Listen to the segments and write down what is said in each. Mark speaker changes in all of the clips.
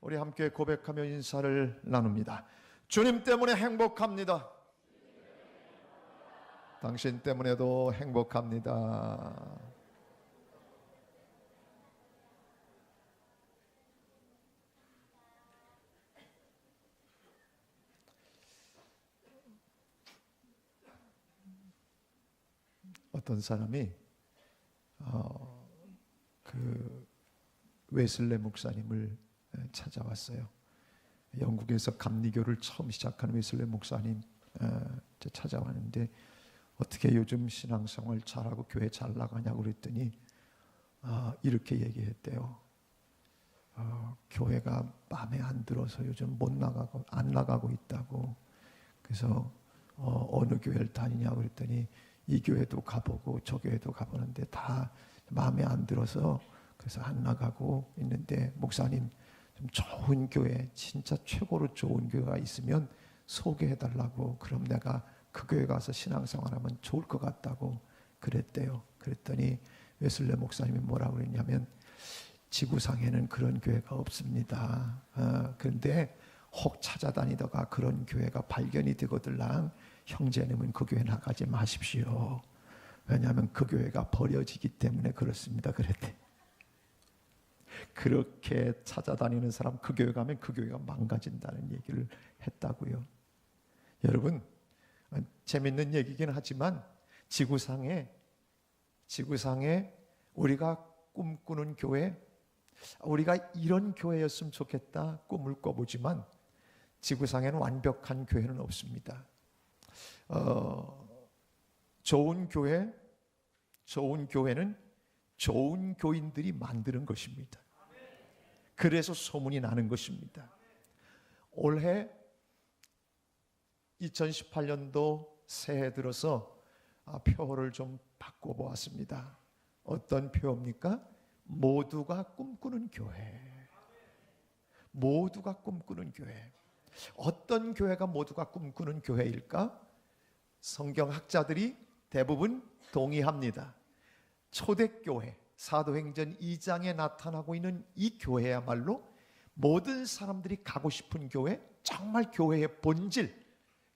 Speaker 1: 우리 함께 고백하며 인사를 나눕니다. 주님 때문에 행복합니다. 당신 때문에도 행복합니다. 어떤 사람이 그 웨슬레 목사님을 찾아왔어요. 영국에서 감리교를 처음 시작한 웨슬레 목사님 찾아왔는데 어떻게 요즘 신앙생활 잘하고 교회 잘 나가냐고 그랬더니 이렇게 얘기했대요. 교회가 마음에 안 들어서 요즘 안 나가고 있다고. 그래서 어느 교회를 다니냐고 그랬더니 이 교회도 가보고 저 교회도 가보는데 다 마음에 안 들어서 그래서 안 나가고 있는데, 목사님 좀 좋은 교회, 진짜 최고로 좋은 교회가 있으면 소개해달라고, 그럼 내가 그 교회 가서 신앙생활하면 좋을 것 같다고 그랬대요. 그랬더니 웨슬레 목사님이 뭐라고 그랬냐면, 지구상에는 그런 교회가 없습니다. 그런데 혹 찾아다니다가 그런 교회가 발견이 되거들랑 형제님은 그 교회 나가지 마십시오. 왜냐하면 그 교회가 버려지기 때문에 그렇습니다. 그랬대. 그렇게 찾아다니는 사람, 그 교회 가면 그 교회가 망가진다는 얘기를 했다고요. 여러분, 재밌는 얘기긴 하지만 지구상에 우리가 꿈꾸는 교회, 우리가 이런 교회였으면 좋겠다 꿈을 꿔보지만 지구상에는 완벽한 교회는 없습니다. 좋은 교회는 좋은 교인들이 만드는 것입니다. 그래서 소문이 나는 것입니다. 올해 2018년도 새해 들어서 표어를 좀 바꿔보았습니다. 어떤 표어입니까? 모두가 꿈꾸는 교회. 모두가 꿈꾸는 교회. 어떤 교회가 모두가 꿈꾸는 교회일까? 성경학자들이 대부분 동의합니다. 초대교회, 사도행전 2장에 나타나고 있는 이 교회야말로 모든 사람들이 가고 싶은 교회, 정말 교회의 본질,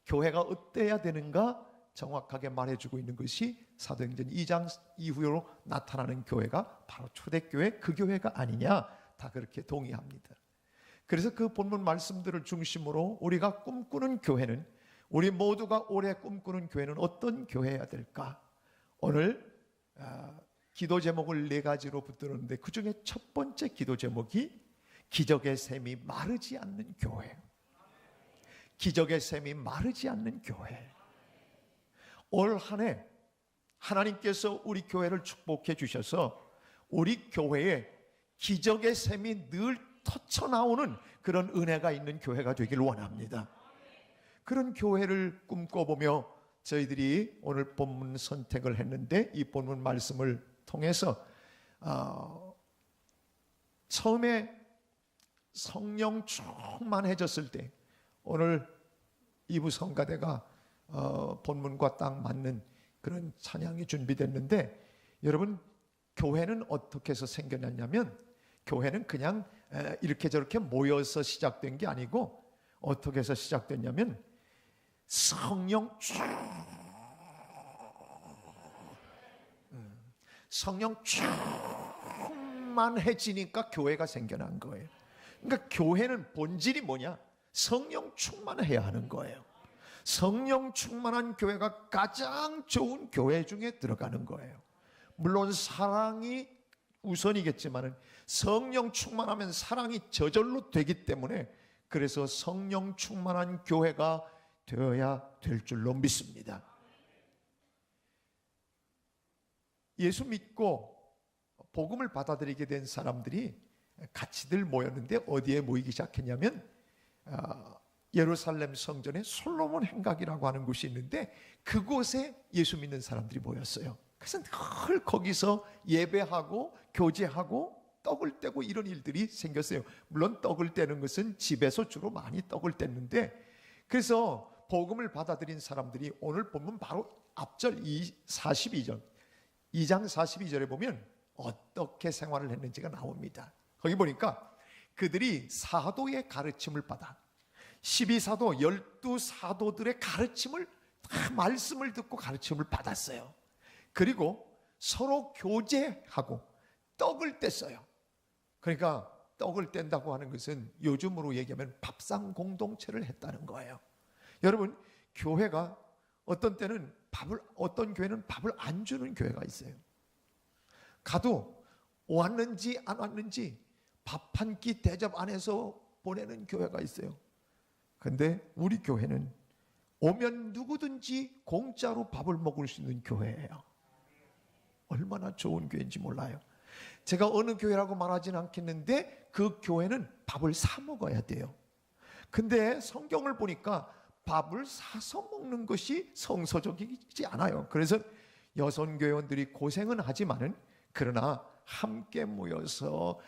Speaker 1: 교회가 어때야 되는가 정확하게 말해주고 있는 것이 사도행전 2장 이후로 나타나는 교회가 바로 초대교회, 그 교회가 아니냐, 다 그렇게 동의합니다. 그래서 그 본문 말씀들을 중심으로 우리가 꿈꾸는 교회는, 우리 모두가 올해 꿈꾸는 교회는 어떤 교회여야 될까? 오늘 기도 제목을 4가지로 붙들었는데 그 중에 첫 번째 기도 제목이 기적의 샘이 마르지 않는 교회. 기적의 샘이 마르지 않는 교회. 올 한 해 하나님께서 우리 교회를 축복해 주셔서 우리 교회에 기적의 샘이 늘 터쳐나오는 그런 은혜가 있는 교회가 되길 원합니다. 그런 교회를 꿈꿔보며 저희들이 오늘 본문 선택을 했는데, 이 본문 말씀을 통해서 처음에 성령 충만해졌을 때, 오늘 2부 성가대가 본문과 딱 맞는 그런 찬양이 준비됐는데, 여러분, 교회는 어떻게 해서 생겨났냐면, 교회는 그냥 이렇게 저렇게 모여서 시작된 게 아니고 어떻게 해서 시작됐냐면, 성령 충만해지니까 교회가 생겨난 거예요. 그러니까 교회는 본질이 뭐냐? 성령 충만해야 하는 거예요. 성령 충만한 교회가 가장 좋은 교회 중에 들어가는 거예요. 물론 사랑이 우선이겠지만 성령 충만하면 사랑이 저절로 되기 때문에, 그래서 성령 충만한 교회가 되어야 될 줄로 믿습니다. 예수 믿고 복음을 받아들이게 된 사람들이 같이들 모였는데 어디에 모이기 시작했냐면 예루살렘 성전에 솔로몬 행각이라고 하는 곳이 있는데 그곳에 예수 믿는 사람들이 모였어요. 그래서 늘 거기서 예배하고 교제하고 떡을 떼고 이런 일들이 생겼어요. 물론 떡을 떼는 것은 집에서 주로 많이 떡을 뗐는데, 그래서 복음을 받아들인 사람들이 오늘 보면 바로 앞절 42절 2장 42절에 보면 어떻게 생활을 했는지가 나옵니다. 거기 보니까 그들이 사도의 가르침을 받아 12사도, 12사도들의 가르침을 다 말씀을 듣고 가르침을 받았어요. 그리고 서로 교제하고 떡을 뗐어요. 그러니까 떡을 뗀다고 하는 것은 요즘으로 얘기하면 밥상 공동체를 했다는 거예요. 여러분, 교회가 어떤 때는 어떤 교회는 밥을 안 주는 교회가 있어요. 가도 왔는지 안 왔는지 밥 한 끼 대접 안 해서 보내는 교회가 있어요. 근데 우리 교회는 오면 누구든지 공짜로 밥을 먹을 수 있는 교회예요. 얼마나 좋은 교회인지 몰라요. 제가 어느 교회라고 말하지는 않겠는데 그 교회는 밥을 사 먹어야 돼요. 근데 성경을 보니까 밥을 사서 먹는 것이 성서적이지 않아요. 그래서 여선교회원들이 고생은 하지만은 그러나 함께 모여서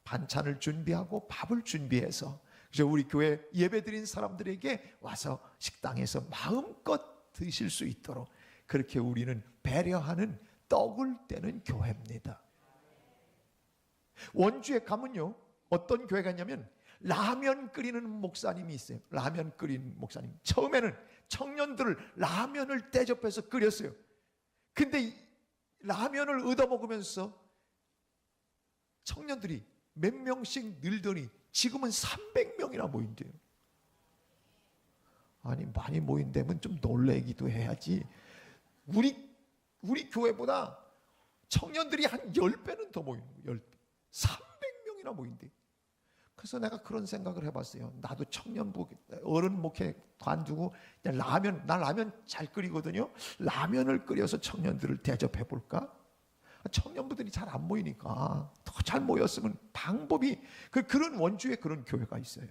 Speaker 1: 반찬을 준비하고 밥을 준비해서 그래서 우리 교회 예배드린 사람들에게 와서 식당에서 마음껏 드실 수 있도록 그렇게 우리는 배려하는 떡을 떼는 교회입니다. 원주에 가면요, 어떤 교회가 있냐면 라면 끓이는 목사님이 있어요. 라면 끓이는 목사님. 처음에는 청년들을 라면을 대접해서 끓였어요. 근데 라면을 얻어먹으면서 청년들이 몇 명씩 늘더니 지금은 300명이나 모인대요. 아니, 많이 모인다면 좀 놀래기도 해야지. 우리 교회보다 청년들이 한 10배는 더 모이는 거예요. 300명이나 모인대. 그래서 내가 그런 생각을 해봤어요. 나도 청년부 어른 목회 관두고 나 라면 잘 끓이거든요. 라면을 끓여서 청년들을 대접해 볼까? 청년부들이 잘 안 모이니까 더 잘 모였으면 방법이 그런 원주에 그런 교회가 있어요.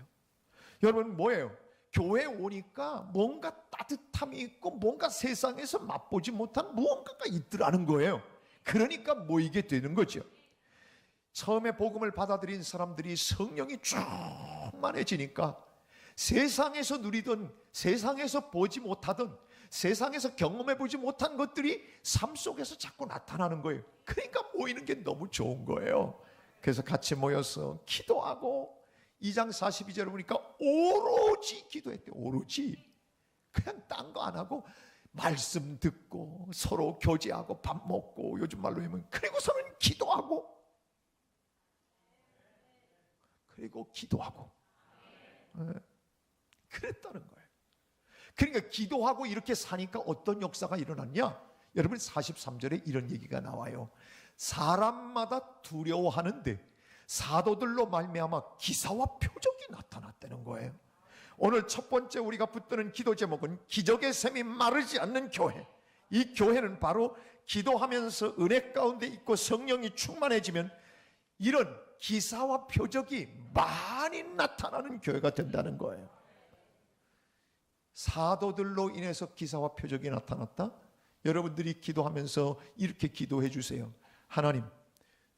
Speaker 1: 여러분, 뭐예요? 교회 오니까 뭔가 따뜻함이 있고 뭔가 세상에서 맛보지 못한 무언가가 있더라는 거예요. 그러니까 모이게 되는 거죠. 처음에 복음을 받아들인 사람들이 성령이 충만해지니까 세상에서 누리던, 세상에서 보지 못하던, 세상에서 경험해 보지 못한 것들이 삶 속에서 자꾸 나타나는 거예요. 그러니까 모이는 게 너무 좋은 거예요. 그래서 같이 모여서 기도하고 2장 42절을 보니까 오로지 기도했대요. 오로지. 그냥 딴 거 안 하고 말씀 듣고 서로 교제하고 밥 먹고, 요즘 말로 하면 그리고서는 기도하고, 그리고 기도하고. 그랬다는 거예요. 그러니까 기도하고 이렇게 사니까 어떤 역사가 일어났냐? 여러분, 43절에 이런 얘기가 나와요. 사람마다 두려워하는데 사도들로 말미암아 기사와 표적이 나타났다는 거예요. 오늘 첫 번째 우리가 붙드는 기도 제목은 기적의 샘이 마르지 않는 교회. 이 교회는 바로 기도하면서 은혜 가운데 있고 성령이 충만해지면 이런 기사와 표적이 많이 나타나는 교회가 된다는 거예요. 사도들로 인해서 기사와 표적이 나타났다? 여러분들이 기도하면서 이렇게 기도해 주세요. 하나님,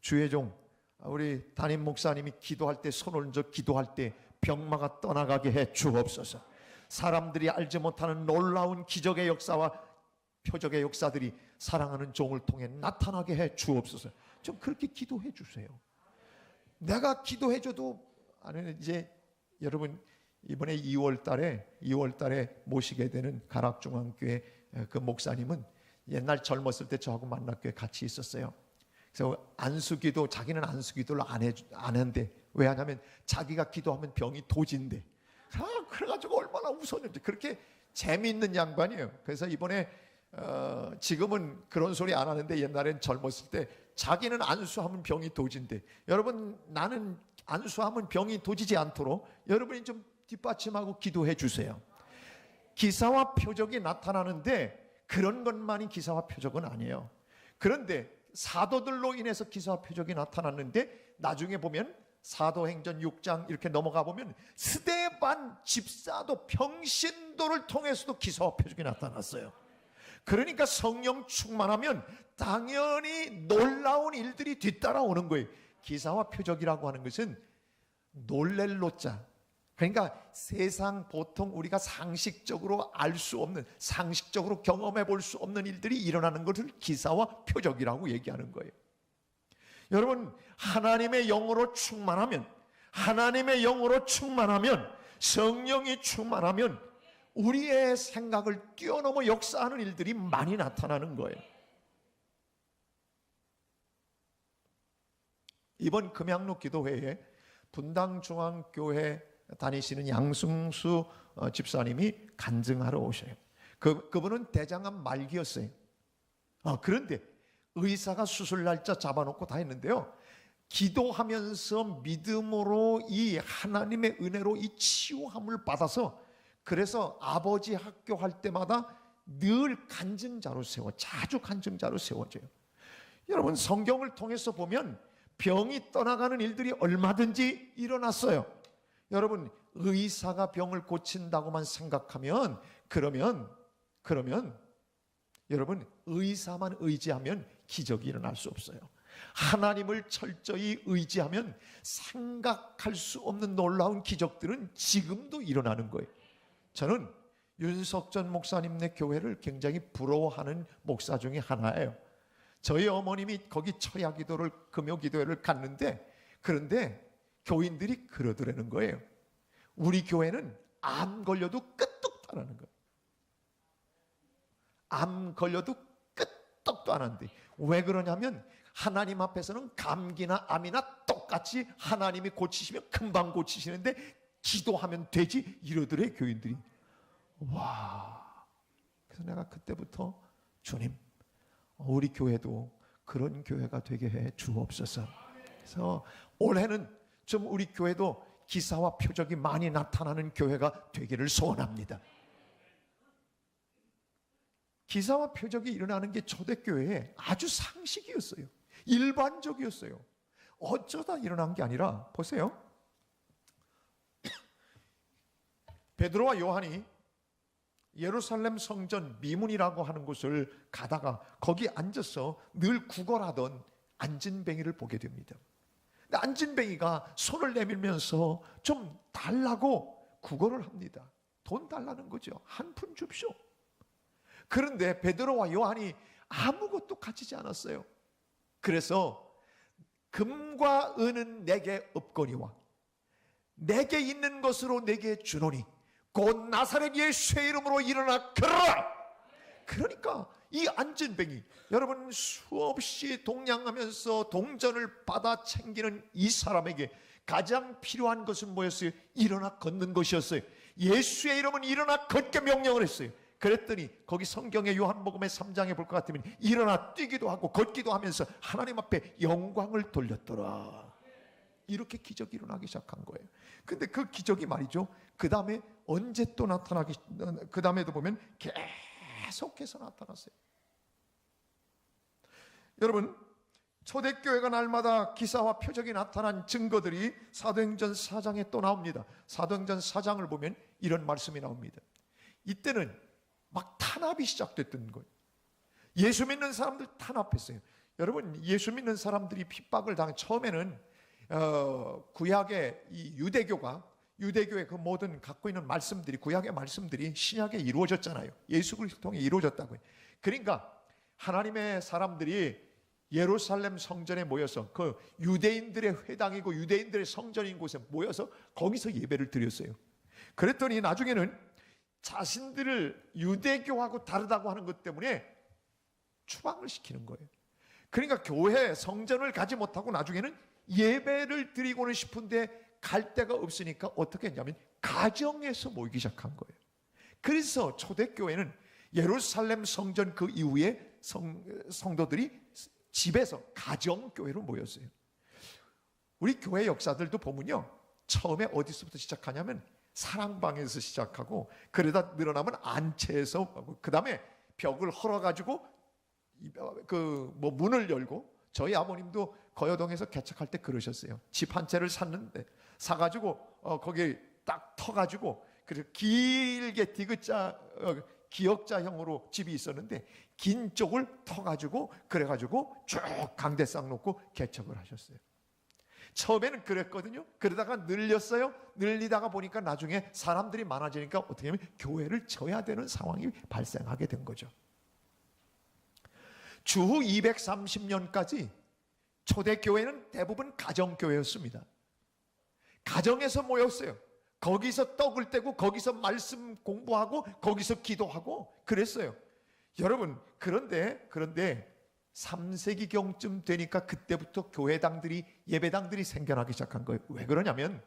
Speaker 1: 주의 종 우리 담임 목사님이 기도할 때, 손을 얹어 기도할 때 병마가 떠나가게 해 주옵소서. 사람들이 알지 못하는 놀라운 기적의 역사와 표적의 역사들이 사랑하는 종을 통해 나타나게 해 주옵소서. 좀 그렇게 기도해 주세요. 내가 기도해 줘도 아니, 이제 여러분 이번에 2월 달에 모시게 되는 가락중앙교회 그 목사님은 옛날 젊었을 때 저하고 만났교회 같이 있었어요. 그래서 안수기도, 자기는 안수기도를 안 한대. 왜 하냐면 자기가 기도하면 병이 도진대. 그래가지고 얼마나 웃었는지. 그렇게 재미있는 양반이에요. 그래서 이번에 지금은 그런 소리 안 하는데 옛날엔 젊었을 때 자기는 안수하면 병이 도진대. 여러분, 나는 안수하면 병이 도지지 않도록 여러분이 좀 뒷받침하고 기도해 주세요. 기사와 표적이 나타나는데 그런 것만이 기사와 표적은 아니에요. 그런데 사도들로 인해서 기사와 표적이 나타났는데 나중에 보면 사도행전 6장 이렇게 넘어가 보면 스데반 집사도, 평신도를 통해서도 기사와 표적이 나타났어요. 그러니까 성령 충만하면 당연히 놀라운 일들이 뒤따라오는 거예요. 기사와 표적이라고 하는 것은 놀랄 노자, 그러니까 세상 보통 우리가 상식적으로 알 수 없는, 상식적으로 경험해 볼 수 없는 일들이 일어나는 것을 기사와 표적이라고 얘기하는 거예요. 여러분, 하나님의 영으로 충만하면, 하나님의 영으로 충만하면, 성령이 충만하면 우리의 생각을 뛰어넘어 역사하는 일들이 많이 나타나는 거예요. 이번 금양로 기도회에 분당중앙교회 다니시는 양승수 집사님이 간증하러 오셔요. 그분은 대장암 말기였어요. 그런데 의사가 수술 날짜 잡아놓고 다 했는데요, 기도하면서 믿음으로 이 하나님의 은혜로 이 치유함을 받아서, 그래서 아버지 학교 할 때마다 늘 간증자로 자주 간증자로 세워져요. 여러분, 성경을 통해서 보면 병이 떠나가는 일들이 얼마든지 일어났어요. 여러분, 의사가 병을 고친다고만 생각하면, 그러면 여러분, 의사만 의지하면 기적이 일어날 수 없어요. 하나님을 철저히 의지하면 생각할 수 없는 놀라운 기적들은 지금도 일어나는 거예요. 저는 윤석전 목사님네 교회를 굉장히 부러워하는 목사 중에 하나예요. 저희 어머님이 거기 처야기도를, 금요기도회를 갔는데, 그런데 교인들이 그러더라는 거예요. 우리 교회는 암 걸려도 끄떡도 안 하는 거예요. 암 걸려도 끄떡도 안 한대. 왜 그러냐면 하나님 앞에서는 감기나 암이나 똑같이 하나님이 고치시면 금방 고치시는데 기도하면 되지, 이러더래 교인들이. 와. 그래서 내가 그때부터, 주님, 우리 교회도 그런 교회가 되게 해 주옵소서. 그래서 올해는 좀 우리 교회도 기사와 표적이 많이 나타나는 교회가 되기를 소원합니다. 기사와 표적이 일어나는 게 초대교회에 아주 상식이었어요. 일반적이었어요. 어쩌다 일어난 게 아니라, 보세요. 베드로와 요한이 예루살렘 성전 미문이라고 하는 곳을 가다가 거기 앉아서 늘 구걸하던 안진뱅이를 보게 됩니다. 근데 안진뱅이가 손을 내밀면서 좀 달라고 구걸을 합니다. 돈 달라는 거죠. 한 푼 줍쇼. 그런데 베드로와 요한이 아무것도 가지지 않았어요. 그래서 금과 은은 내게 없거니와 내게 있는 것으로 내게 주노니 곧 나사렛 예수의 이름으로 일어나 걸어라. 그러니까 이 안진뱅이, 여러분, 수없이 동냥하면서 동전을 받아 챙기는 이 사람에게 가장 필요한 것은 뭐였어요? 일어나 걷는 것이었어요. 예수의 이름은 일어나 걷게 명령을 했어요. 그랬더니 거기 성경의 요한복음의 3장에 볼 것 같으면 일어나 뛰기도 하고 걷기도 하면서 하나님 앞에 영광을 돌렸더라. 이렇게 기적이 일어나기 시작한 거예요. 근데 그 기적이 말이죠, 그 다음에 언제 또 나타나기, 그 다음에도 보면 계속해서 나타났어요. 여러분, 초대교회가 날마다 기사와 표적이 나타난 증거들이 사도행전 4장에 또 나옵니다. 사도행전 4장을 보면 이런 말씀이 나옵니다. 이때는 막 탄압이 시작됐던 거예요. 예수 믿는 사람들 탄압했어요. 여러분, 예수 믿는 사람들이 핍박을 당한, 처음에는 구약의 이 유대교의 그 모든 갖고 있는 말씀들이, 구약의 말씀들이 신약에 이루어졌잖아요. 예수 그리스도를 통해 이루어졌다고요. 그러니까 하나님의 사람들이 예루살렘 성전에 모여서, 그 유대인들의 회당이고 유대인들의 성전인 곳에 모여서 거기서 예배를 드렸어요. 그랬더니 나중에는 자신들을 유대교하고 다르다고 하는 것 때문에 추방을 시키는 거예요. 그러니까 교회 성전을 가지 못하고 나중에는 예배를 드리고는 싶은데 갈 데가 없으니까 어떻게 했냐면 가정에서 모이기 시작한 거예요. 그래서 초대교회는 예루살렘 성전 그 이후에 성도들이 집에서 가정교회로 모였어요. 우리 교회 역사들도 보면요, 처음에 어디서부터 시작하냐면 사랑방에서 시작하고, 그러다 늘어나면 안채에서, 그 다음에 벽을 헐어가지고 문을 열고, 저희 아버님도 거여동에서 개척할 때 그러셨어요. 집 한 채를 샀는데 사가지고 거기 딱 터가지고, 그래서 길게 디귿자 기역자형으로 집이 있었는데 긴 쪽을 터가지고, 그래가지고 쭉 강대상 놓고 개척을 하셨어요. 처음에는 그랬거든요. 그러다가 늘렸어요. 늘리다가 보니까 나중에 사람들이 많아지니까 어떻게 하면 교회를 져야 되는 상황이 발생하게 된 거죠. 주후 230년까지 초대교회는 대부분 가정교회였습니다. 가정에서 모였어요. 거기서 떡을 떼고 거기서 말씀 공부하고 거기서 기도하고 그랬어요. 여러분, 그런데 3세기경쯤 되니까 그때부터 교회당들이, 예배당들이 생겨나기 시작한 거예요. 왜 그러냐면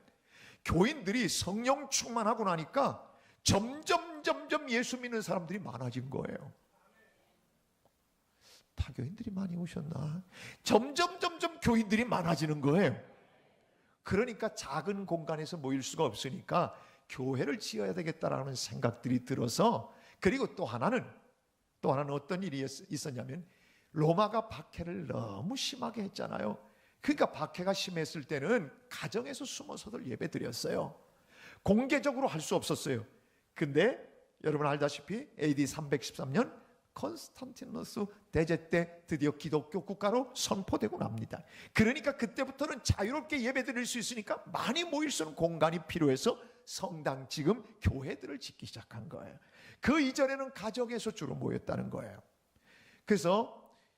Speaker 1: 교인들이 성령 충만하고 나니까 점점 예수 믿는 사람들이 많아진 거예요. 타교인들이 많이 오셨나? 점점 교인들이 많아지는 거예요. 그러니까 작은 공간에서 모일 수가 없으니까 교회를 지어야 되겠다라는 생각들이 들어서, 그리고 또 하나는 어떤 일이 있었냐면 로마가 박해를 너무 심하게 했잖아요. 그러니까 박해가 심했을 때는 가정에서 숨어서들 예배 드렸어요. 공개적으로 할 수 없었어요. 근데 여러분 알다시피 AD 313년 콘스탄티누스 대제 때 드디어 기독교 국가로 선포되고 납니다. 그러니까 그때부터는 자유롭게 예배 드릴 수 있으니까 많이 모일 수 있는 공간이 필요해서 성당, 지금 교회들을 짓기 시작한 거예요. 그 이전에는 가정에서 주로 모였다는 거예요. 그래서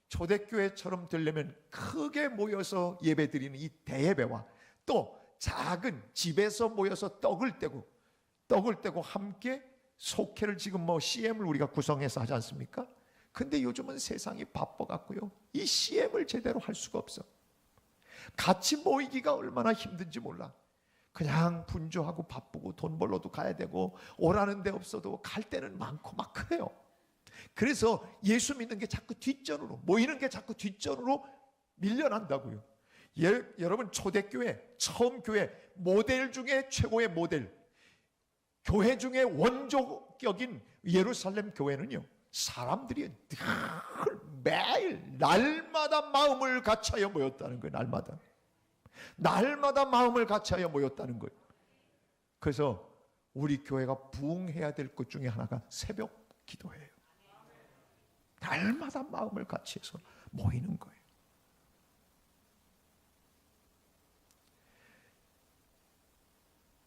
Speaker 1: 초대교회처럼 되려면 크게 모여서 예배 드리는 이 대예배와 또 작은 집에서 모여서 떡을 떼고 함께 속회를, 지금 CM을 우리가 구성해서 하지 않습니까? 근데 요즘은 세상이 바빠갖고요, 이 CM을 제대로 할 수가 없어. 같이 모이기가 얼마나 힘든지 몰라. 그냥 분주하고 바쁘고 돈 벌러도 가야 되고 오라는 데 없어도 갈 데는 많고 막 그래요. 그래서 예수 믿는 게 자꾸 뒷전으로, 모이는 게 자꾸 뒷전으로 밀려난다고요. 여러분, 초대교회, 처음 교회 모델 중에 최고의 모델, 교회 중에 원조격인 예루살렘 교회는요, 사람들이 늘 매일 날마다 마음을 같이하여 모였다는 거예요. 날마다 마음을 같이하여 모였다는 거예요. 그래서 우리 교회가 부흥해야 될 것 중에 하나가 새벽 기도예요. 날마다 마음을 같이해서 모이는 거예요.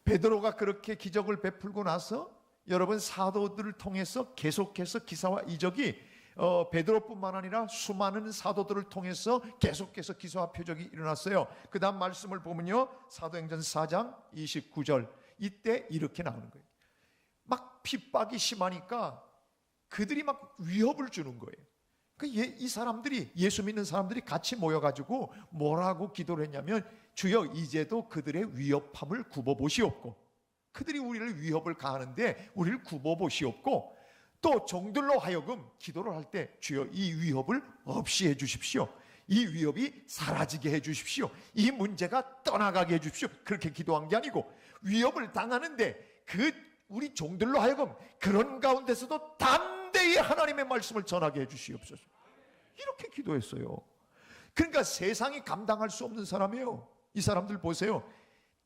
Speaker 1: 베드로가 그렇게 기적을 베풀고 나서 여러분, 사도들을 통해서 계속해서 기사와 이적이 베드로뿐만 아니라 수많은 사도들을 통해서 계속해서 기사와 표적이 일어났어요. 그 다음 말씀을 보면요, 사도행전 4장 29절, 이때 이렇게 나오는 거예요. 막 핍박이 심하니까 그들이 막 위협을 주는 거예요. 이 사람들이, 예수 믿는 사람들이 같이 모여가지고 뭐라고 기도를 했냐면, 주여 이제도 그들의 위협함을 굽어보시옵고, 그들이 우리를 위협을 가하는데 우리를 굽어보시옵고, 또 종들로 하여금 기도를 할 때 주여 이 위협을 없이 해주십시오. 이 위협이 사라지게 해주십시오. 이 문제가 떠나가게 해주십시오. 그렇게 기도한 게 아니고, 위협을 당하는데 우리 종들로 하여금 그런 가운데서도 담대히 하나님의 말씀을 전하게 해주시옵소서. 이렇게 기도했어요. 그러니까 세상이 감당할 수 없는 사람이에요. 이 사람들 보세요.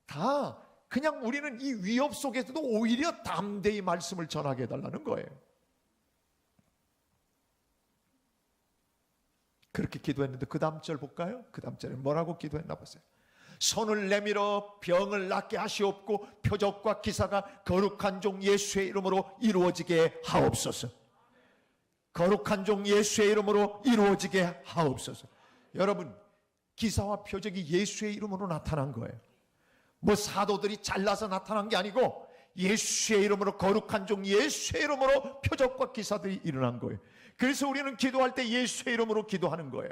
Speaker 1: 다 그냥 우리는 이 위협 속에서도 오히려 담대히 말씀을 전하게 해달라는 거예요. 그렇게 기도했는데 그 다음 절 볼까요? 그 다음 절에 뭐라고 기도했나 보세요. 손을 내밀어 병을 낫게 하시옵고 표적과 기사가 거룩한 종 예수의 이름으로 이루어지게 하옵소서. 거룩한 종 예수의 이름으로 이루어지게 하옵소서. 여러분, 기사와 표적이 예수의 이름으로 나타난 거예요. 뭐 사도들이 잘나서 나타난 게 아니고 예수의 이름으로, 거룩한 종 예수의 이름으로 표적과 기사들이 일어난 거예요. 그래서 우리는 기도할 때 예수의 이름으로 기도하는 거예요.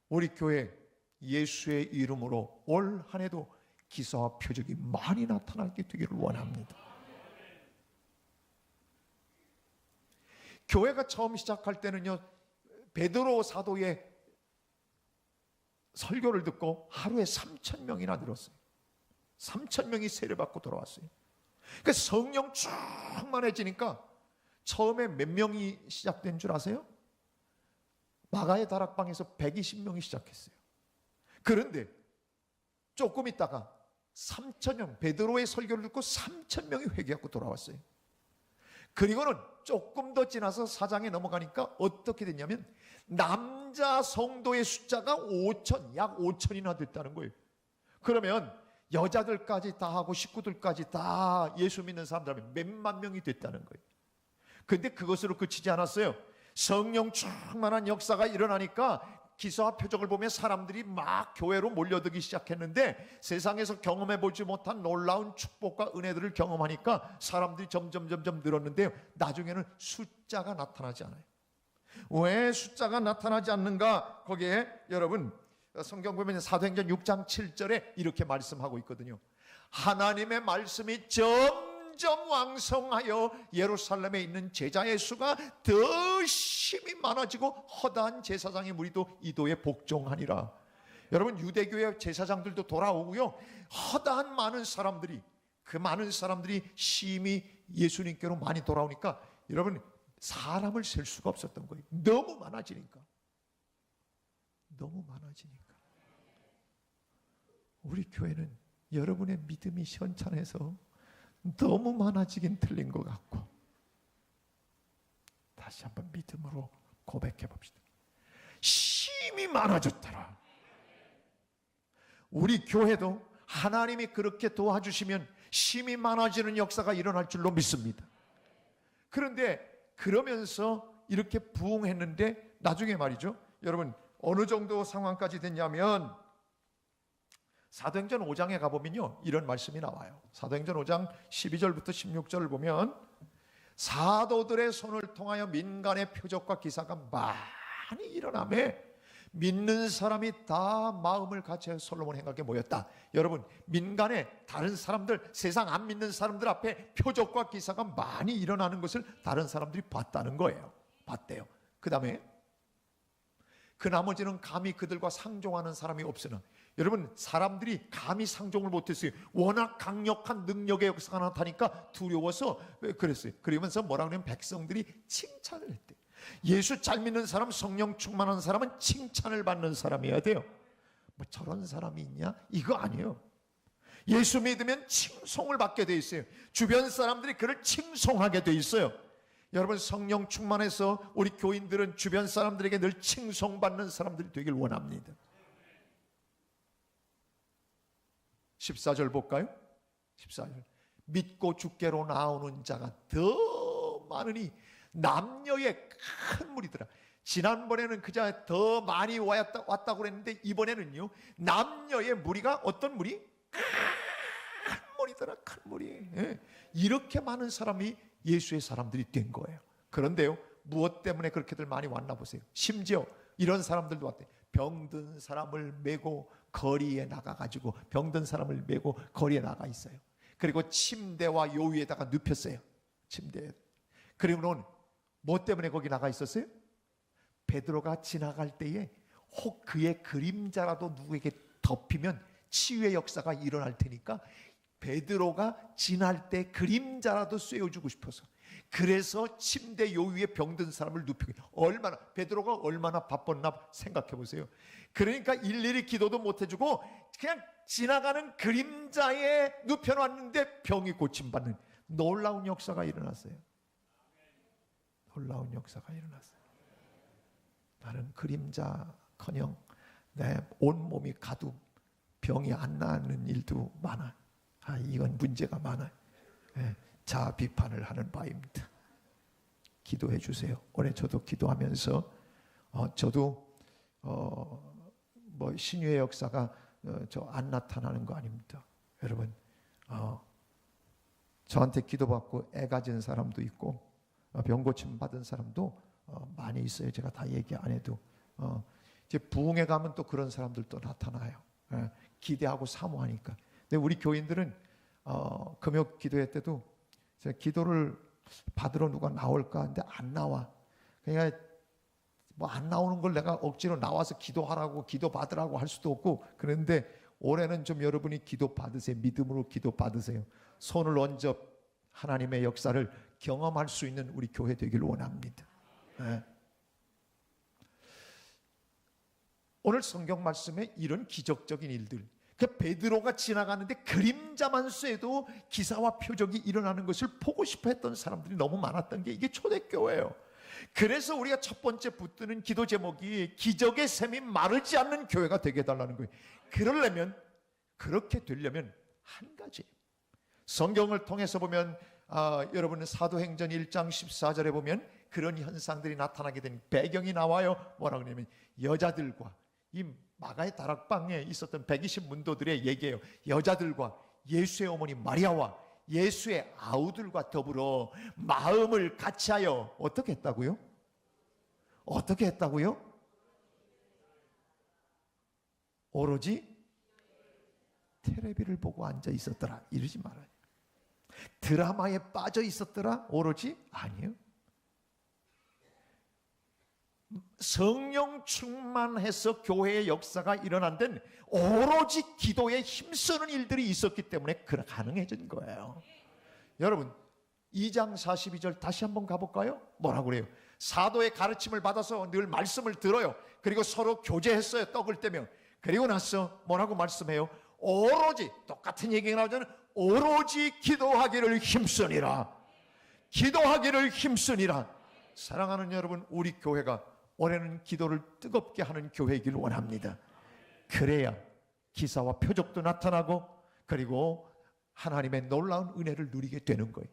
Speaker 1: 우리 교회 예수의 이름으로 올 한 해도 기사와 표적이 많이 나타나게 되기를 원합니다. 교회가 처음 시작할 때는요, 베드로 사도의 설교를 듣고 하루에 3,000명이나 늘었어요. 3,000명이 세례받고 돌아왔어요. 그러니까 성령 충만해지니까 처음에 몇 명이 시작된 줄 아세요? 마가의 다락방에서 120명이 시작했어요. 그런데 조금 있다가 3,000명, 베드로의 설교를 듣고 3,000명이 회개하고 돌아왔어요. 그리고는 조금 더 지나서 4장에 넘어가니까 어떻게 됐냐면 남자 성도의 숫자가 5,000, 약 5,000이나 됐다는 거예요. 그러면 여자들까지 다 하고 식구들까지 다 예수 믿는 사람들 몇만 명이 됐다는 거예요. 그런데 그것으로 그치지 않았어요. 성령 충만한 역사가 일어나니까 기사와 표적을 보면 사람들이 막 교회로 몰려들기 시작했는데 세상에서 경험해 보지 못한 놀라운 축복과 은혜들을 경험하니까 사람들이 점점 늘었는데요, 나중에는 숫자가 나타나지 않아요. 왜 숫자가 나타나지 않는가? 거기에 여러분 성경 보면 사도행전 6장 7절에 이렇게 말씀하고 있거든요. 하나님의 말씀이 점점 왕성하여 예루살렘에 있는 제자의 수가 더 심히 많아지고 허다한 제사장의 무리도 이도에 복종하니라. 여러분, 유대교의 제사장들도 돌아오고요, 허다한 많은 사람들이, 그 많은 사람들이 심히 예수님께로 많이 돌아오니까 여러분, 사람을 셀 수가 없었던 거예요. 너무 많아지니까. 우리 교회는 여러분의 믿음이 현찬해서 너무 많아지긴 틀린 것 같고, 다시 한번 믿음으로 고백해 봅시다. 심히 많아졌더라. 우리 교회도 하나님이 그렇게 도와주시면 심히 많아지는 역사가 일어날 줄로 믿습니다. 그런데 그러면서 이렇게 부흥했는데 나중에 말이죠, 여러분 어느 정도 상황까지 됐냐면 사도행전 5장에 가보면요, 이런 말씀이 나와요. 사도행전 5장 12절부터 16절을 보면 사도들의 손을 통하여 민간의 표적과 기사가 많이 일어나며 믿는 사람이 다 마음을 같이 솔로몬 행각에 모였다. 여러분, 민간의 다른 사람들, 세상 안 믿는 사람들 앞에 표적과 기사가 많이 일어나는 것을 다른 사람들이 봤다는 거예요. 봤대요. 그 다음에 그 나머지는 감히 그들과 상종하는 사람이 없으나, 여러분 사람들이 감히 상종을 못했어요. 워낙 강력한 능력의 역사가 나타나니까 두려워서 그랬어요. 그러면서 뭐라 그러면 백성들이 칭찬을 했대요. 예수 잘 믿는 사람, 성령 충만한 사람은 칭찬을 받는 사람이어야 돼요. 뭐 저런 사람이 있냐? 이거 아니에요. 예수 믿으면 칭송을 받게 돼 있어요. 주변 사람들이 그를 칭송하게 돼 있어요. 여러분, 성령 충만해서 우리 교인들은 주변 사람들에게 늘 칭송받는 사람들이 되길 원합니다. 14절 볼까요? 14절. 믿고 주께로 나오는 자가 더 많으니 남녀의 큰 무리더라. 지난번에는 그저 더 많이 왔다고 그랬는데 이번에는요, 남녀의 무리가 어떤 무리? 큰 무리더라. 큰 무리. 이렇게 많은 사람이 예수의 사람들이 된 거예요. 그런데요, 무엇 때문에 그렇게들 많이 왔나 보세요. 심지어 이런 사람들도 왔대. 병든 사람을 메고 거리에 나가가지고, 병든 사람을 메고 거리에 나가 있어요. 그리고 침대와 요위에다가 눕혔어요. 침대에. 그리고는 뭐 때문에 거기 나가 있었어요? 베드로가 지나갈 때에 혹 그의 그림자라도 누구에게 덮이면 치유의 역사가 일어날 테니까 베드로가 지날 때 그림자라도 쐬어주고 싶어서, 그래서 침대 요위에 병든 사람을 눕히고, 얼마나 베드로가 얼마나 바빴나 생각해 보세요. 그러니까 일일이 기도도 못 해주고 그냥 지나가는 그림자에 눕혀놨는데 병이 고침받는 놀라운 역사가 일어났어요. 놀라운 역사가 일어났어요. 나는 그림자커녕 내 온몸이 가도 병이 안 나는 일도 많아. 이건 문제가 많아요. 자아 비판을 하는 바입니다. 기도해 주세요. 올해 저도 기도하면서 저도 뭐 신유의 역사가 저 안 나타나는 거 아닙니다. 여러분, 저한테 기도받고 애 가진 사람도 있고 병 고침 받은 사람도 많이 있어요. 제가 다 얘기 안 해도 이제 부흥회 가면 또 그런 사람들도 나타나요. 기대하고 사모하니까. 근데 우리 교인들은 금요 기도회 때도 제가 기도를 받으러 누가 나올까 하는데 안 나와. 그러니까 뭐 안 나오는 걸 내가 억지로 나와서 기도하라고 기도 받으라고 할 수도 없고, 그런데 올해는 좀 여러분이 기도 받으세요. 믿음으로 기도 받으세요. 손을 얹어 하나님의 역사를 경험할 수 있는 우리 교회 되길 원합니다. 오늘 성경 말씀에 이런 기적적인 일들, 그 베드로가 지나가는데 그림자만 쐬도 기사와 표적이 일어나는 것을 보고 싶어 했던 사람들이 너무 많았던 게 이게 초대교회예요. 그래서 우리가 첫 번째 붙드는 기도 제목이 기적의 샘이 마르지 않는 교회가 되게 해달라는 거예요. 그렇게 되려면 한 가지, 성경을 통해서 보면 여러분은 사도행전 1장 14절에 보면 그런 현상들이 나타나게 된 배경이 나와요. 뭐라고 그러냐면 여자들과 이 마가의 다락방에 있었던 120 문도들의 얘기예요. 여자들과 예수의 어머니 마리아와 예수의 아우들과 더불어 마음을 같이하여 어떻게 했다고요? 어떻게 했다고요? 오로지 텔레비를 보고 앉아 있었더라. 이러지 말아요. 드라마에 빠져 있었더라. 오로지 아니에요. 성령 충만해서 교회의 역사가 일어난 데는 오로지 기도에 힘쓰는 일들이 있었기 때문에 가능해진 거예요. 여러분 2장 42절 다시 한번 가볼까요? 뭐라고 그래요? 사도의 가르침을 받아서 늘 말씀을 들어요. 그리고 서로 교제했어요. 떡을 떼며. 그리고 나서 뭐라고 말씀해요? 오로지 똑같은 얘기가 나오잖아요. 오로지 기도하기를 힘쓰니라. 기도하기를 힘쓰니라. 사랑하는 여러분, 우리 교회가 올해는 기도를 뜨겁게 하는 교회이길 원합니다. 그래야 기사와 표적도 나타나고 그리고 하나님의 놀라운 은혜를 누리게 되는 거예요.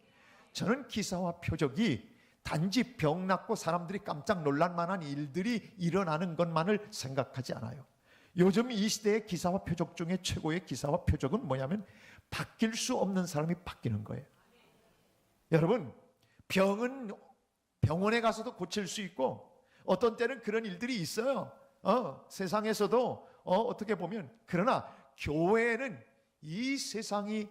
Speaker 1: 저는 기사와 표적이 단지 병 낫고 사람들이 깜짝 놀랄 만한 일들이 일어나는 것만을 생각하지 않아요. 요즘 이 시대의 기사와 표적 중에 최고의 기사와 표적은 뭐냐면 바뀔 수 없는 사람이 바뀌는 거예요. 여러분, 병은 병원에 가서도 고칠 수 있고 어떤 때는 그런 일들이 있어요. 세상에서도 어떻게 보면, 그러나 교회는 이 세상에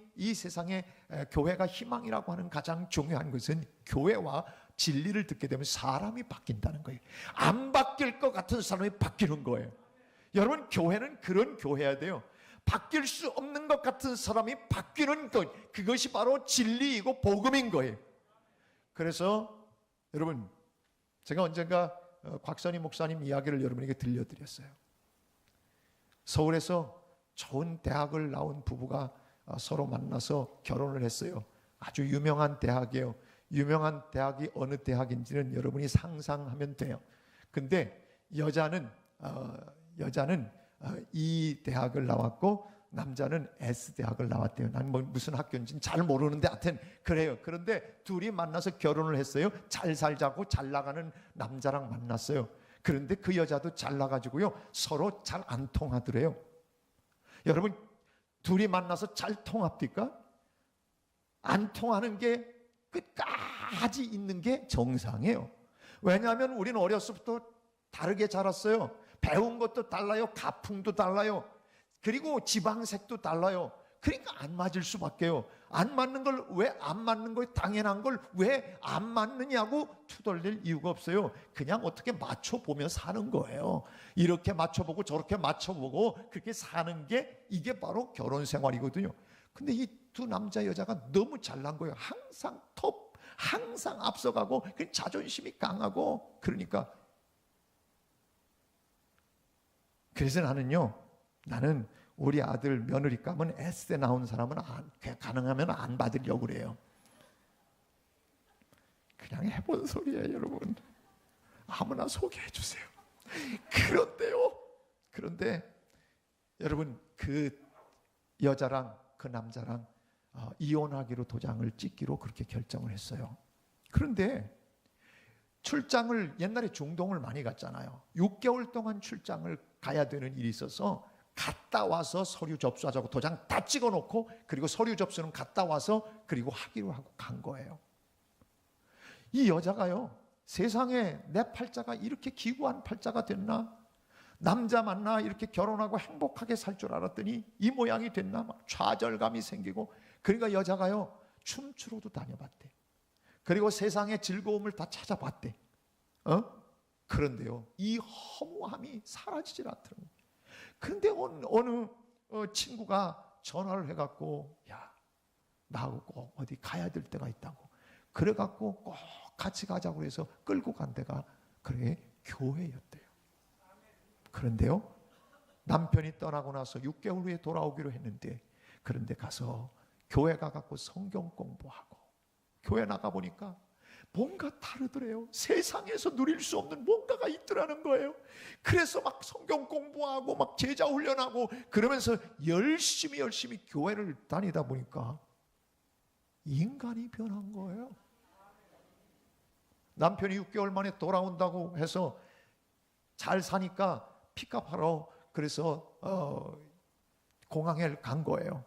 Speaker 1: 교회가 희망이라고 하는 가장 중요한 것은 교회와 진리를 듣게 되면 사람이 바뀐다는 거예요. 안 바뀔 것 같은 사람이 바뀌는 거예요. 여러분, 교회는 그런 교회여야 돼요. 바뀔 수 없는 것 같은 사람이 바뀌는 것, 그것이 바로 진리이고 복음인 거예요. 그래서 여러분, 제가 언젠가 곽선희 목사님 이야기를 여러분에게 들려드렸어요. 서울에서 좋은 대학을 나온 부부가 서로 만나서 결혼을 했어요. 아주 유명한 대학이에요. 유명한 대학이 어느 대학인지는 여러분이 상상하면 돼요. 근데 여자는 이 대학을 나왔고 남자는 S대학을 나왔대요. 난 뭐 무슨 학교인지는 잘 모르는데 하여튼 그래요. 그런데 둘이 만나서 결혼을 했어요. 잘 살자고 잘 나가는 남자랑 만났어요. 그런데 그 여자도 잘 나가지고요, 서로 잘 안 통하더래요. 여러분, 둘이 만나서 잘 통합니까? 안 통하는 게 끝까지 있는 게 정상이에요. 왜냐하면 우리는 어렸을 때부터 다르게 자랐어요. 배운 것도 달라요. 가풍도 달라요. 그리고 지방색도 달라요. 그러니까 안 맞을 수밖에요. 안 맞는 걸 왜 안 맞는 거예요? 당연한 걸 왜 안 맞느냐고 투덜댈 이유가 없어요. 그냥 어떻게 맞춰보며 사는 거예요. 이렇게 맞춰보고 저렇게 맞춰보고 그렇게 사는 게 이게 바로 결혼 생활이거든요. 근데 이 두 남자 여자가 너무 잘난 거예요. 항상 톱, 항상 앞서가고 자존심이 강하고. 그러니까 그래서 나는 우리 아들 며느리 감은 S대 나온 사람은 가능하면 안 받으려고 그래요. 그냥 해본 소리예요, 여러분. 아무나 소개해 주세요. 그런데 여러분, 그 여자랑 그 남자랑 이혼하기로 도장을 찍기로 그렇게 결정을 했어요. 그런데 출장을, 옛날에 중동을 많이 갔잖아요. 6개월 동안 출장을 가야 되는 일이 있어서 갔다 와서 서류 접수하자고 도장 다 찍어놓고, 그리고 서류 접수는 갔다 와서 그리고 하기로 하고 간 거예요. 이 여자가요, 세상에 내 팔자가 이렇게 기구한 팔자가 됐나? 남자 만나 이렇게 결혼하고 행복하게 살 줄 알았더니 이 모양이 됐나? 막 좌절감이 생기고. 그러니까 여자가요, 춤추러도 다녀봤대. 그리고 세상의 즐거움을 다 찾아봤대. 그런데요, 이 허무함이 사라지질 않더라고요. 그런데 어느 친구가 전화를 해갖고, 야, 나하고 꼭 어디 가야 될 때가 있다고. 그래갖고 꼭 같이 가자고 해서 끌고 간 데가 그래 교회였대요. 그런데요, 남편이 떠나고 나서 6개월 후에 돌아오기로 했는데, 그런데 가서 교회 가갖고 성경 공부하고 교회 나가보니까 뭔가 다르더래요. 세상에서 누릴 수 없는 뭔가가 있더라는 거예요. 그래서 막 성경 공부하고 막 제자 훈련하고 그러면서 열심히 교회를 다니다 보니까 인간이 변한 거예요. 남편이 6개월 만에 돌아온다고 해서 잘 사니까 픽업하러 그래서 공항에 간 거예요.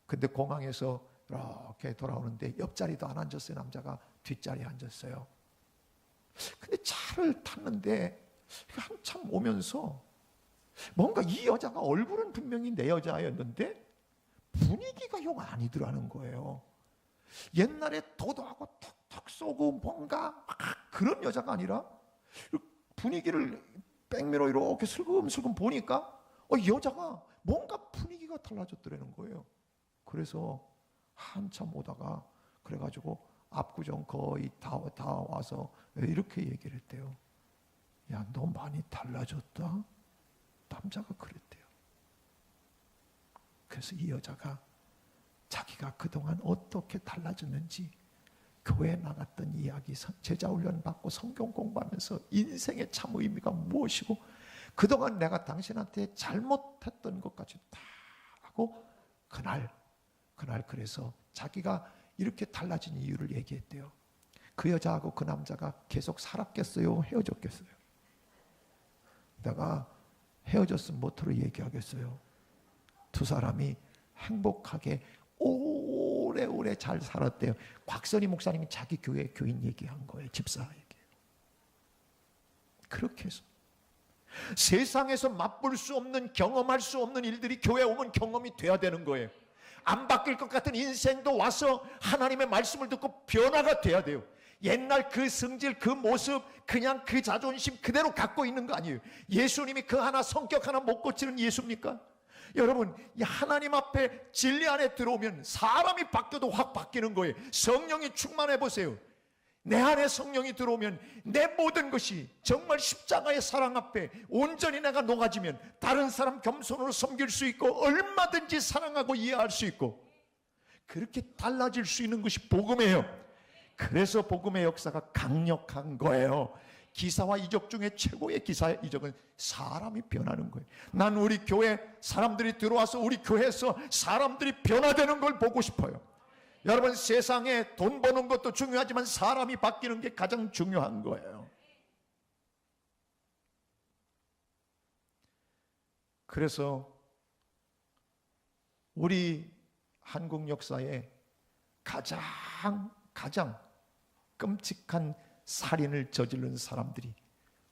Speaker 1: 근데 공항에서 이렇게 돌아오는데 옆자리도 안 앉았어요. 남자가 뒷자리에 앉았어요. 근데 차를 탔는데 한참 오면서 뭔가 이 여자가 얼굴은 분명히 내 여자였는데 분위기가 영 아니더라는 거예요. 옛날에 도도하고 톡톡 쏘고 뭔가 막 그런 여자가 아니라 분위기를 백미러 이렇게 슬금슬금 보니까 이 여자가 뭔가 분위기가 달라졌더라는 거예요. 그래서 한참 오다가 그래가지고 압구정 거의 다 와서 이렇게 얘기를 했대요. 야, 너 많이 달라졌다. 남자가 그랬대요. 그래서 이 여자가 자기가 그동안 어떻게 달라졌는지 교회 나갔던 이야기, 제자 훈련 받고 성경 공부하면서 인생의 참 의미가 무엇이고 그동안 내가 당신한테 잘못했던 것까지 다 하고 그날 그래서 자기가 이렇게 달라진 이유를 얘기했대요. 그 여자하고 그 남자가 계속 살았겠어요? 헤어졌겠어요? 내가 헤어졌으면 뭐토록 얘기하겠어요? 두 사람이 행복하게 오래오래 잘 살았대요. 곽선희 목사님이 자기 교회 교인 얘기한 거예요. 집사 얘기예요. 그렇게 해서 세상에서 맛볼 수 없는, 경험할 수 없는 일들이 교회에 오면 경험이 돼야 되는 거예요. 안 바뀔 것 같은 인생도 와서 하나님의 말씀을 듣고 변화가 돼야 돼요. 옛날 그 성질, 그 모습, 그냥 그 자존심 그대로 갖고 있는 거 아니에요. 예수님이 그 하나, 성격 하나 못 고치는 예수입니까? 여러분, 이 하나님 앞에 진리 안에 들어오면 사람이 바뀌어도 확 바뀌는 거예요. 성령이 충만해 보세요. 내 안에 성령이 들어오면 내 모든 것이 정말 십자가의 사랑 앞에 온전히 내가 녹아지면 다른 사람 겸손으로 섬길 수 있고 얼마든지 사랑하고 이해할 수 있고 그렇게 달라질 수 있는 것이 복음이에요. 그래서 복음의 역사가 강력한 거예요. 기사와 이적 중에 최고의 기사의 이적은 사람이 변하는 거예요. 난 우리 교회 사람들이 들어와서 우리 교회에서 사람들이 변화되는 걸 보고 싶어요. 여러분, 세상에 돈 버는 것도 중요하지만 사람이 바뀌는 게 가장 중요한 거예요. 그래서 우리 한국 역사에 가장 끔찍한 살인을 저지른 사람들이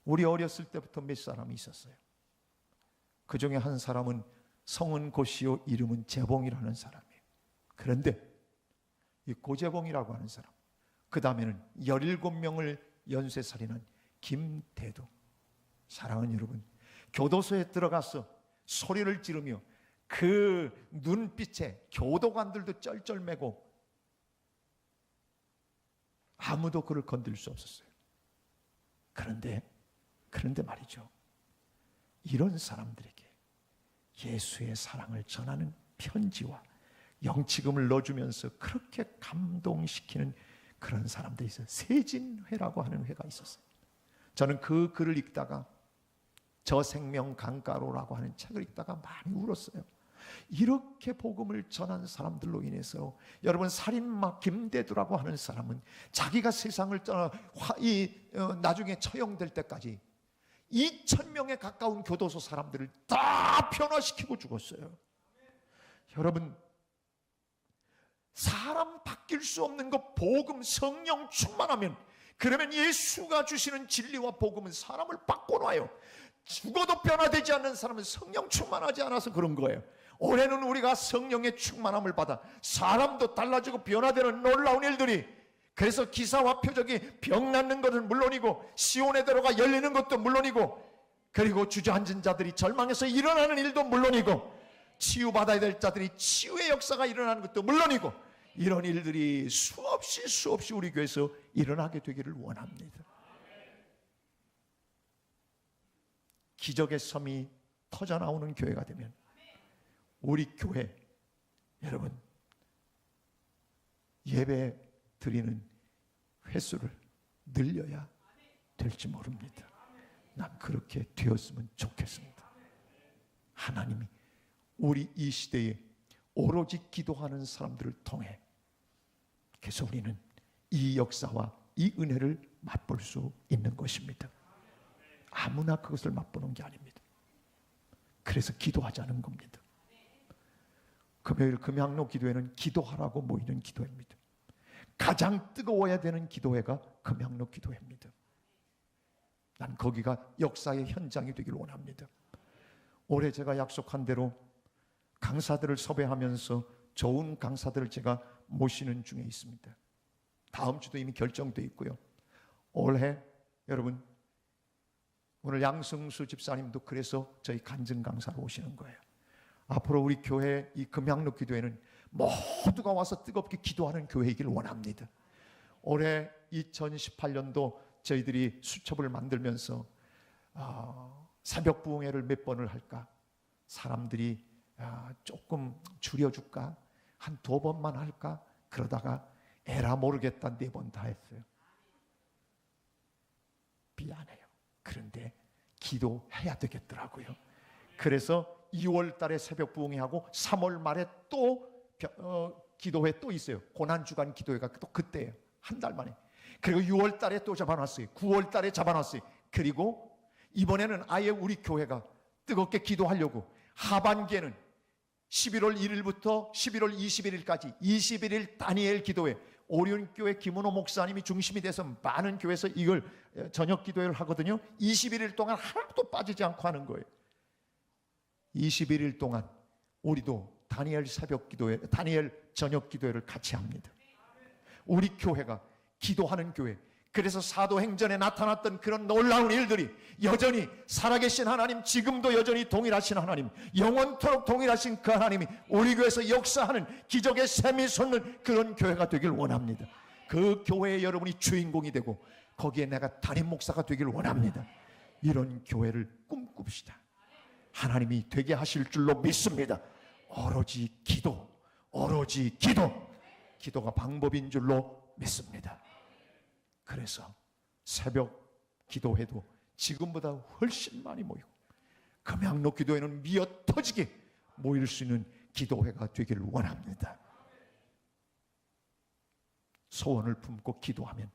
Speaker 1: 우리 어렸을 때부터 몇 사람이 있었어요. 그 중에 한 사람은 성은 고시요 이름은 재봉이라는 사람이에요. 그런데 이 고재봉이라고 하는 사람, 그 다음에는 17명을 연쇄살인한 김대두. 사랑하는 여러분, 교도소에 들어가서 소리를 지르며 그 눈빛에 교도관들도 쩔쩔매고 아무도 그를 건들 수 없었어요. 그런데 말이죠, 이런 사람들에게 예수의 사랑을 전하는 편지와 영치금을 넣어주면서 그렇게 감동시키는 그런 사람들이 있어요. 세진회라고 하는 회가 있었어요. 저는 그 글을 읽다가 저생명 강가로라고 하는 책을 읽다가 많이 울었어요. 이렇게 복음을 전한 사람들로 인해서 여러분, 살인마 김대두라고 하는 사람은 자기가 세상을 떠나 나중에 처형될 때까지 2,000명에 가까운 교도소 사람들을 다 변화시키고 죽었어요. 여러분, 사람 바뀔 수 없는 것, 복음, 성령 충만하면, 그러면 예수가 주시는 진리와 복음은 사람을 바꿔놔요. 죽어도 변화되지 않는 사람은 성령 충만하지 않아서 그런 거예요. 올해는 우리가 성령의 충만함을 받아 사람도 달라지고 변화되는 놀라운 일들이, 그래서 기사와 표적이 병 낫는 것은 물론이고 시온의 대로가 열리는 것도 물론이고, 그리고 주저앉은 자들이 절망해서 일어나는 일도 물론이고, 치유받아야 될 자들이 치유의 역사가 일어나는 것도 물론이고, 이런 일들이 수없이 우리 교회에서 일어나게 되기를 원합니다. 기적의 섬이 터져나오는 교회가 되면 우리 교회, 여러분, 예배 드리는 횟수를 늘려야 될지 모릅니다. 난 그렇게 되었으면 좋겠습니다. 하나님이 우리 이 시대에 오로지 기도하는 사람들을 통해, 그래서 우리는 이 역사와 이 은혜를 맛볼 수 있는 것입니다. 아무나 그것을 맛보는 게 아닙니다. 그래서 기도하자는 겁니다. 금요일 금양로 기도회는 기도하라고 모이는 기도회입니다. 가장 뜨거워야 되는 기도회가 금양로 기도회입니다. 난 거기가 역사의 현장이 되길 원합니다. 올해 제가 약속한 대로 강사들을 섭외하면서 좋은 강사들을 제가 모시는 중에 있습니다. 다음 주도 이미 결정되어 있고요. 올해 여러분 오늘 양승수 집사님도 그래서 저희 간증 강사로 오시는 거예요. 앞으로 우리 교회 이 금양로 기도회는 모두가 와서 뜨겁게 기도하는 교회이길 원합니다. 올해 2018년도 저희들이 수첩을 만들면서 새벽 부흥회를 몇 번을 할까? 사람들이 조금 줄여줄까? 한 2번만 할까? 그러다가 에라 모르겠다 4번 다 했어요. 미안해요. 그런데 기도해야 되겠더라고요. 그래서 2월 달에 새벽 부흥회하고 3월 말에 또 기도회 또 있어요. 고난주간 기도회가 또 그때예요. 한 달 만에. 그리고 6월 달에 또 잡아놨어요. 9월 달에 잡아놨어요. 그리고 이번에는 아예 우리 교회가 뜨겁게 기도하려고 하반기에는 11월 1일부터 11월 21일까지 21일 다니엘 기도회, 오륜교회 김은호 목사님이 중심이 돼서 많은 교회에서 이걸 저녁 기도회를 하거든요. 21일 동안 하나도 빠지지 않고 하는 거예요. 21일 동안 우리도 다니엘 새벽 기도회, 다니엘 저녁 기도회를 같이 합니다. 우리 교회가 기도하는 교회. 그래서 사도행전에 나타났던 그런 놀라운 일들이 여전히 살아계신 하나님, 지금도 여전히 동일하신 하나님, 영원토록 동일하신 그 하나님이 우리 교회에서 역사하는 기적의 샘이 솟는 그런 교회가 되길 원합니다. 그 교회에 여러분이 주인공이 되고 거기에 내가 담임 목사가 되길 원합니다. 이런 교회를 꿈꿉시다. 하나님이 되게 하실 줄로 믿습니다. 오로지 기도, 오로지 기도, 기도가 방법인 줄로 믿습니다. 그래서 새벽 기도회도 지금보다 훨씬 많이 모이고 금양로 기도회는 미어 터지게 모일 수 있는 기도회가 되기를 원합니다. 소원을 품고 기도하면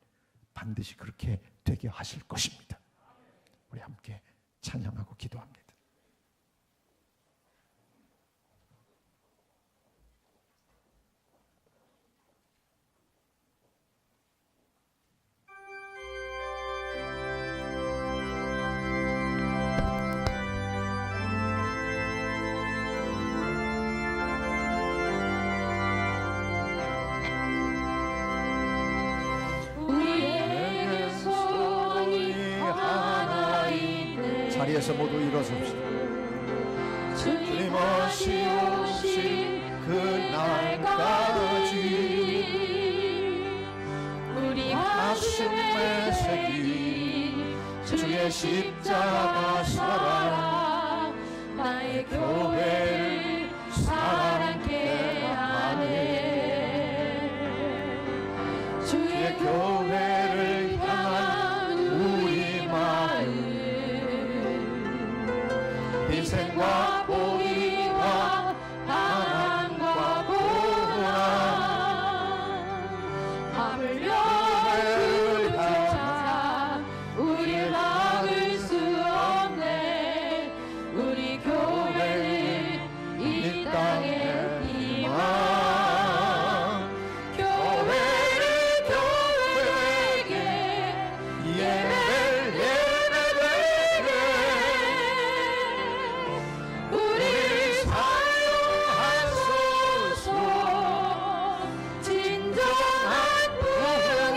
Speaker 1: 반드시 그렇게 되게 하실 것입니다. 우리 함께 찬양하고 기도합니다. 자리에서 모두 일어섭시다. 주님 오신 그날까지 우리 가슴에 새긴 주의 십자가 사랑, 나의 교회를 사랑케 하네. 주의 교회를 향한 우리 마음, 희생과 포기와 반항과 고난, 밤을 여주자 우리 막을 수 없네. 우리 교회는 이 땅의 희망, 교회를 교회에게 예배를 예배되게 우리 사용하소서. 진정한 부흥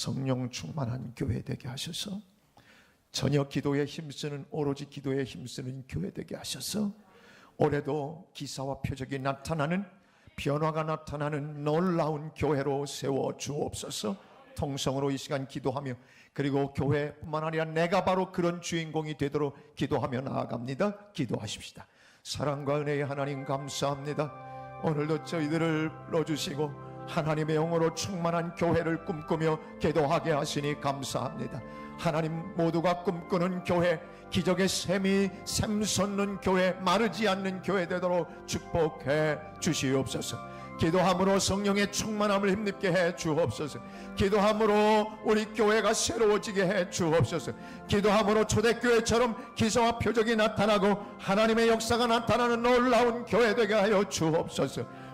Speaker 1: 성령 충만한 교회 되게 하셔서 전혀 기도에 힘쓰는, 오로지 기도에 힘쓰는 교회 되게 하셔서 올해도 기사와 표적이 나타나는, 변화가 나타나는 놀라운 교회로 세워 주옵소서. 통성으로 이 시간 기도하며, 그리고 교회뿐만 아니라 내가 바로 그런 주인공이 되도록 기도하며 나아갑니다. 기도하십시다. 사랑과 은혜의 하나님 감사합니다. 오늘도 저희들을 불러주시고 하나님의 영으로 충만한 교회를 꿈꾸며 기도하게 하시니 감사합니다. 하나님, 모두가 꿈꾸는 교회, 기적의 샘이 샘솟는 교회, 마르지 않는 교회 되도록 축복해 주시옵소서. 기도함으로 성령의 충만함을 힘입게 해 주옵소서. 기도함으로 우리 교회가 새로워지게 해 주옵소서. 기도함으로 초대교회처럼 기사와 표적이 나타나고 하나님의 역사가 나타나는 놀라운 교회 되게 하여 주옵소서.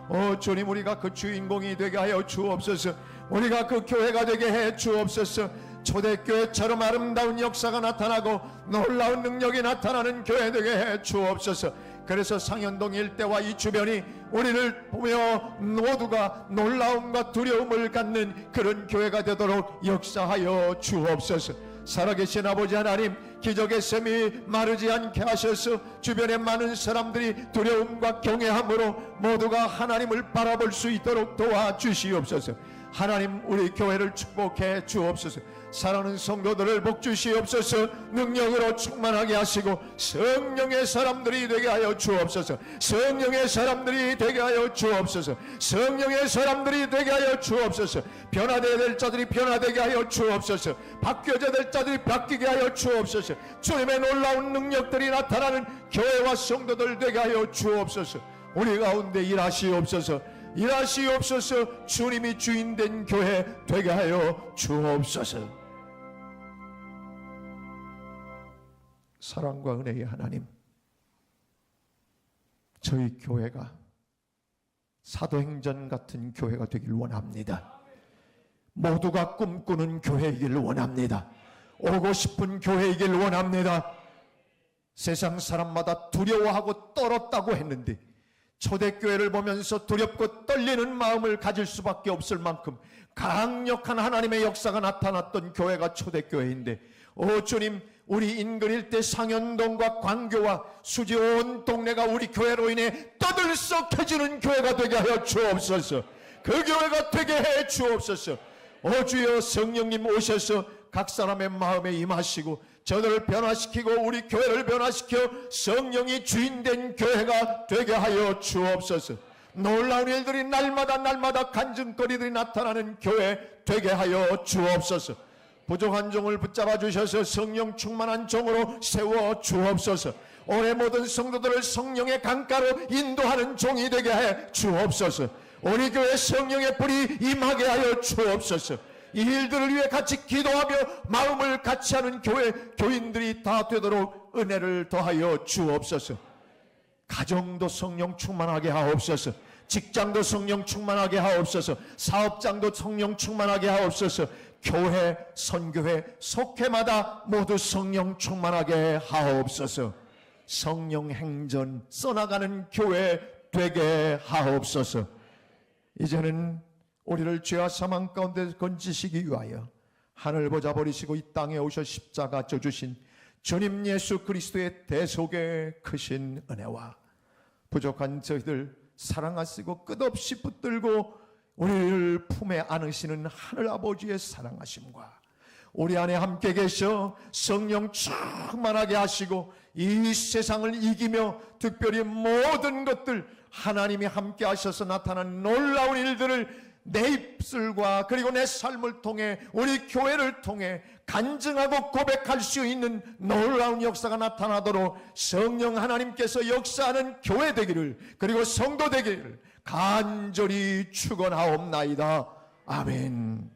Speaker 1: 주님, 우리가 그 주인공이 되게 하여 주옵소서. 우리가 그 교회가 되게 해 주옵소서. 초대교회처럼 아름다운 역사가 나타나고 놀라운 능력이 나타나는 교회 되게 해 주옵소서. 그래서 상현동 일대와 이 주변이 우리를 보며 모두가 놀라움과 두려움을 갖는 그런 교회가 되도록 역사하여 주옵소서. 살아계신 아버지 하나님, 기적의 샘이 마르지 않게 하셔서 주변의 많은 사람들이 두려움과 경외함으로 모두가 하나님을 바라볼 수 있도록 도와주시옵소서. 하나님, 우리 교회를 축복해 주옵소서. 사랑하는 성도들을 복 주시옵소서. 능력으로 충만하게 하시고 성령의 사람들이 되게 하여 주옵소서. 성령의 사람들이 되게 하여 주옵소서. 성령의 사람들이 되게 하여 주옵소서. 변화되어야 될 자들이 변화되게 하여 주옵소서. 바뀌어져야 될 자들이 바뀌게 하여 주옵소서. 주님의 놀라운 능력들이 나타나는 교회와 성도들 되게 하여 주옵소서. 우리 가운데 일하시옵소서. 일하시옵소서. 주님이 주인된 교회 되게 하여 주옵소서. 사랑과 은혜의 하나님, 저희 교회가 사도행전 같은 교회가 되길 원합니다. 모두가 꿈꾸는 교회이길 원합니다. 오고 싶은 교회이길 원합니다. 세상 사람마다 두려워하고 떨었다고 했는데 초대교회를 보면서 두렵고 떨리는 마음을 가질 수밖에 없을 만큼 강력한 하나님의 역사가 나타났던 교회가 초대교회인데, 주님, 우리 인근 일대 상현동과 광교와 수지 온 동네가 우리 교회로 인해 떠들썩해지는 교회가 되게 하여 주옵소서. 그 교회가 되게 해 주옵소서. 주여, 성령님 오셔서 각 사람의 마음에 임하시고 저들을 변화시키고 우리 교회를 변화시켜 성령이 주인된 교회가 되게 하여 주옵소서. 놀라운 일들이 날마다 간증거리들이 나타나는 교회 되게 하여 주옵소서. 부족한 종을 붙잡아 주셔서 성령 충만한 종으로 세워 주옵소서. 올해 모든 성도들을 성령의 강가로 인도하는 종이 되게 해 주옵소서. 우리 교회 성령의 불이 임하게 하여 주옵소서. 이 일들을 위해 같이 기도하며 마음을 같이 하는 교회 교인들이 다 되도록 은혜를 더하여 주옵소서. 가정도 성령 충만하게 하옵소서. 직장도 성령 충만하게 하옵소서. 사업장도 성령 충만하게 하옵소서. 교회, 선교회, 속회마다 모두 성령 충만하게 하옵소서. 성령 행전 써나가는 교회 되게 하옵소서. 이제는 우리를 죄와 사망 가운데 건지시기 위하여 하늘 보좌 버리시고 이 땅에 오셔 십자가 져주신 주님 예수 그리스도의 대속의 크신 은혜와 부족한 저희들 사랑하시고 끝없이 붙들고 우리를 품에 안으시는 하늘아버지의 사랑하심과 우리 안에 함께 계셔 성령 충만하게 하시고 이 세상을 이기며 특별히 모든 것들 하나님이 함께 하셔서 나타난 놀라운 일들을 내 입술과 그리고 내 삶을 통해 우리 교회를 통해 간증하고 고백할 수 있는 놀라운 역사가 나타나도록 성령 하나님께서 역사하는 교회 되기를 그리고 성도 되기를 간절히 축원하옵나이다. 아멘.